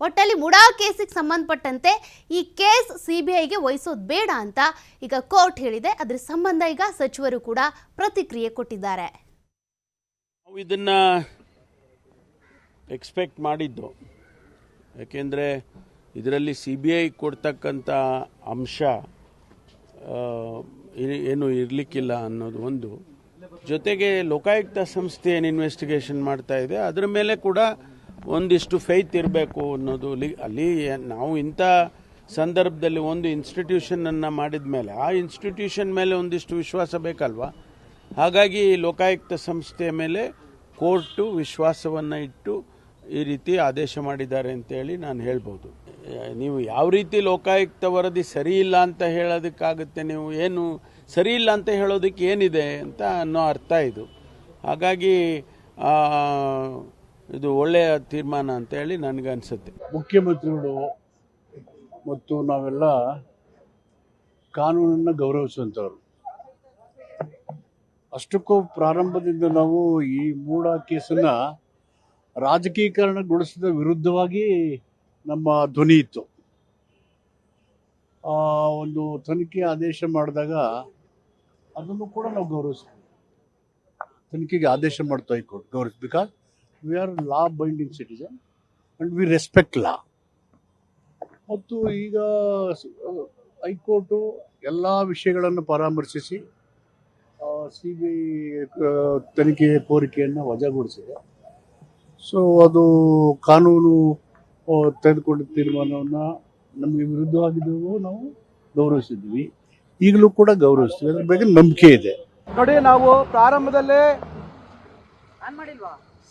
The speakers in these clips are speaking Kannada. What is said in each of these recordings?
ಒಟ್ಟಲ್ಲಿ ಮುಡಾ ಕೇಸಿಗೆ ಸಂಬಂಧಪಟ್ಟಂತೆ ಈ ಕೇಸ್ ಸಿಬಿಐಗೆ ವಹಿಸೋದು ಬೇಡ ಅಂತ ಈಗ ಕೋರ್ಟ್ ಹೇಳಿದೆ. ಅದರ ಸಂಬಂಧ ಈಗ ಸಚಿವರು ಕೂಡ ಪ್ರತಿಕ್ರಿಯೆ ಕೊಟ್ಟಿದ್ದಾರೆ. ಇದನ್ನ ಎಕ್ಸ್ಪೆಕ್ಟ್ ಮಾಡಿದ್ದು, ಯಾಕೆಂದರೆ ಇದರಲ್ಲಿ ಸಿಬಿಐ ಕೊಡ್ತಕ್ಕಂಥ ಅಂಶ ಏನು ಇರಲಿಕ್ಕಿಲ್ಲ ಅನ್ನೋದು ಒಂದು. ಜೊತೆಗೆ ಲೋಕಾಯುಕ್ತ ಸಂಸ್ಥೆ ಏನು ಇನ್ವೆಸ್ಟಿಗೇಷನ್ ಮಾಡ್ತಾ ಇದೆ ಅದರ ಮೇಲೆ ಕೂಡ ಒಂದಿಷ್ಟು ಫೇತ್ ಇರಬೇಕು ಅನ್ನೋದು. ಅಲ್ಲಿ ನಾವು ಇಂಥ ಸಂದರ್ಭದಲ್ಲಿ ಒಂದು ಇನ್ಸ್ಟಿಟ್ಯೂಷನನ್ನು ಮಾಡಿದ ಮೇಲೆ ಆ ಇನ್ಸ್ಟಿಟ್ಯೂಷನ್ ಮೇಲೆ ಒಂದಿಷ್ಟು ವಿಶ್ವಾಸ ಬೇಕಲ್ವಾ. ಹಾಗಾಗಿ ಲೋಕಾಯುಕ್ತ ಸಂಸ್ಥೆಯ ಮೇಲೆ ಕೋರ್ಟು ವಿಶ್ವಾಸವನ್ನು ಇಟ್ಟು ಈ ರೀತಿ ಆದೇಶ ಮಾಡಿದ್ದಾರೆ ಅಂತೇಳಿ ನಾನು ಹೇಳ್ಬೋದು. ನೀವು ಯಾವ ರೀತಿ ಲೋಕಾಯುಕ್ತ ವರದಿ ಸರಿ ಇಲ್ಲ ಅಂತ ಹೇಳೋದಕ್ಕಾಗುತ್ತೆ? ನೀವು ಏನು ಸರಿ ಇಲ್ಲ ಅಂತ ಹೇಳೋದಕ್ಕೆ ಏನಿದೆ ಅಂತ ಅನ್ನೋ ಅರ್ಥ ಇದು. ಹಾಗಾಗಿ ಇದು ಒಳ್ಳೆಯ ತೀರ್ಮಾನ ಅಂತ ಹೇಳಿ ನನಗನ್ಸುತ್ತೆ. ಮುಖ್ಯಮಂತ್ರಿಗಳು ಮತ್ತು ನಾವೆಲ್ಲ ಕಾನೂನನ್ನು ಗೌರವಿಸುವಂಥವ್ರು. ಅಷ್ಟಕ್ಕೂ ಪ್ರಾರಂಭದಿಂದ ನಾವು ಈ ಮೂಡ ಕೇಸನ್ನು ರಾಜಕೀಕರಣಗೊಳಿಸಿದ ವಿರುದ್ಧವಾಗಿ ನಮ್ಮ ಧ್ವನಿ ಇತ್ತು. ಒಂದು ತನಿಖೆ ಆದೇಶ ಮಾಡಿದಾಗ ಅದನ್ನು ಕೂಡ ನಾವು ಗೌರವಿಸ್ತೀವಿ. ತನಿಖೆಗೆ ಆದೇಶ ಮಾಡ್ತಾ ಹೈಕೋರ್ಟ್ ಗೌರವಿಸ್, because we are law binding citizen and we respect law. ಮತ್ತು ಈಗ ಹೈಕೋರ್ಟು ಎಲ್ಲ ವಿಷಯಗಳನ್ನು ಪರಾಮರ್ಶಿಸಿ ಸಿಬಿಐ ತನಿಖೆ ಕೋರಿಕೆಯನ್ನು ವಜಾಗೊಳಿಸಿದೆ. ಸೊ ಅದು ಕಾನೂನು ತೆಗೆದುಕೊಂಡ ತೀರ್ಮಾನವನ್ನು ನಮಗೆ ವಿರುದ್ಧವಾಗಿದ್ದವು ನಾವು ಗೌರವಿಸಿದ್ವಿ, ಈಗಲೂ ಕೂಡ ಗೌರವಿಸ್ತೀವಿ. ಅದ್ರ ಬಗ್ಗೆ ನಂಬಿಕೆ ಇದೆ. ನೋಡಿ, ನಾವು ಪ್ರಾರಂಭದಲ್ಲೇ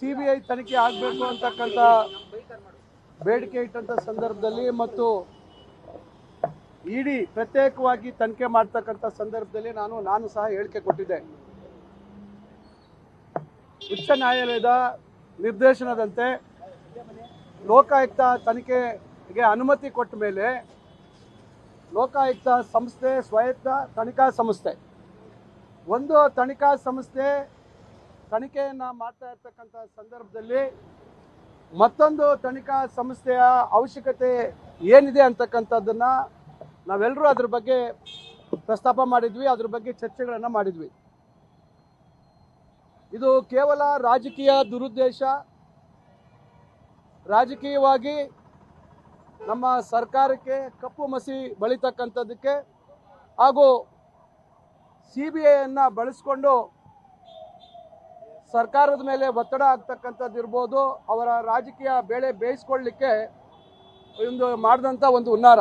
ಸಿಬಿಐ ತನಿಖೆ ಆಗಬೇಕು ಅಂತಕ್ಕಂಥ ಬೇಡಿಕೆ ಇಟ್ಟಂಥ ಸಂದರ್ಭದಲ್ಲಿ ಮತ್ತು ಇಡಿ ಪ್ರತ್ಯೇಕವಾಗಿ ತನಿಖೆ ಮಾಡ್ತಕ್ಕಂಥ ಸಂದರ್ಭದಲ್ಲಿ ನಾನು ಸಹ ಹೇಳಿಕೆ ಕೊಟ್ಟಿದ್ದೆ. ಉಚ್ಚ ನ್ಯಾಯಾಲಯದ ನಿರ್ದೇಶನದಂತೆ ಲೋಕಾಯುಕ್ತ ತನಿಖೆಗೆ ಅನುಮತಿ ಕೊಟ್ಟ ಮೇಲೆ ಲೋಕಾಯುಕ್ತ ಸಂಸ್ಥೆ ಸ್ವಾಯತ್ತ ತನಿಖಾ ಸಂಸ್ಥೆ. ಒಂದು ತನಿಖಾ ಸಂಸ್ಥೆ ತನಿಖೆಯನ್ನು ಮಾಡ್ತಾ ಇರ್ತಕ್ಕಂಥ ಸಂದರ್ಭದಲ್ಲಿ ಮತ್ತೊಂದು ತನಿಖಾ ಸಂಸ್ಥೆಯ ಅವಶ್ಯಕತೆ ಏನಿದೆ ಅಂತಕ್ಕಂಥದ್ದನ್ನು ನಾವೆಲ್ಲರೂ ಅದ್ರ ಬಗ್ಗೆ ಪ್ರಸ್ತಾಪ ಮಾಡಿದ್ವಿ, ಅದ್ರ ಬಗ್ಗೆ ಚರ್ಚೆಗಳನ್ನು ಮಾಡಿದ್ವಿ. ಇದು ಕೇವಲ ರಾಜಕೀಯ ದುರುದ್ದೇಶ, ರಾಜಕೀಯವಾಗಿ ನಮ್ಮ ಸರ್ಕಾರಕ್ಕೆ ಕಪ್ಪು ಮಸಿ ಬಳಿತಕ್ಕಂಥದ್ದಕ್ಕೆ ಹಾಗೂ ಸಿಬಿಐಯನ್ನು ಬಳಸಿಕೊಂಡು ಸರ್ಕಾರದ ಮೇಲೆ ಒತ್ತಡ ಆಗ್ತಕ್ಕಂಥದ್ದು ಇರ್ಬೋದು, ಅವರ ರಾಜಕೀಯ ಬೇಳೆ ಬೇಯಿಸ್ಕೊಳ್ಳಿಕ್ಕೆ ಒಂದು ಮಾಡಿದಂಥ ಒಂದು ಹುನ್ನಾರ.